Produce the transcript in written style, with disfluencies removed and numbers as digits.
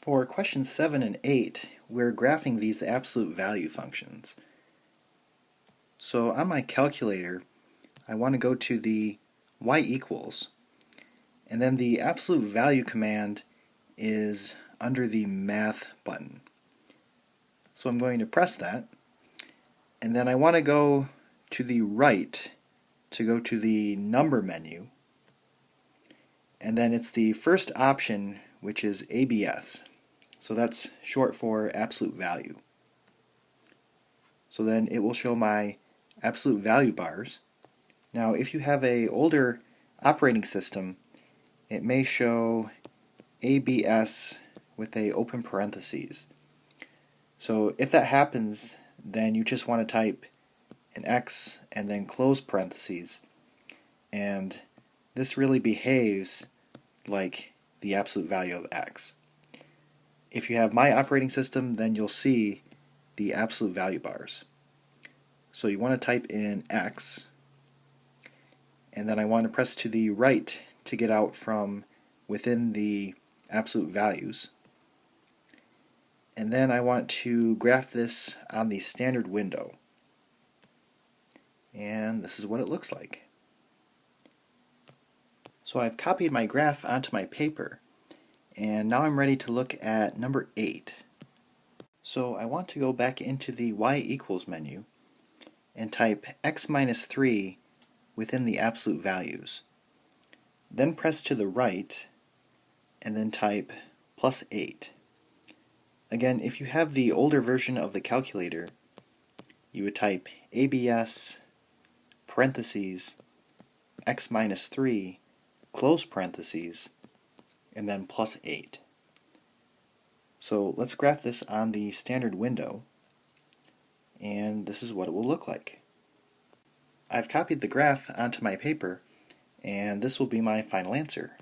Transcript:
For questions 7 and 8, we're graphing these absolute value functions. So on my calculator, I want to go to the y equals, and then the absolute value command is under the math button. So I'm going to press that, and then I want to go to the right to go to the number menu, and then it's the first option, which is ABS. So that's short for absolute value. So then it will show my absolute value bars. Now if you have an older operating system, it may show ABS with a open parentheses. So if that happens, then you just want to type an X and then close parentheses, and this really behaves like the absolute value of X. If you have my operating system, then you'll see the absolute value bars. So you want to type in X, and then I want to press to the right to get out from within the absolute values. And then I want to graph this on the standard window. And this is what it looks like. So I've copied my graph onto my paper, and now I'm ready to look at number 8. So I want to go back into the y equals menu and type x minus 3 within the absolute values. Then press to the right and then type plus 8. Again, if you have the older version of the calculator, you would type ABS parentheses x minus 3 close parentheses and then plus 8. So let's graph this on the standard window, and this is what it will look like. I've copied the graph onto my paper, and this will be my final answer.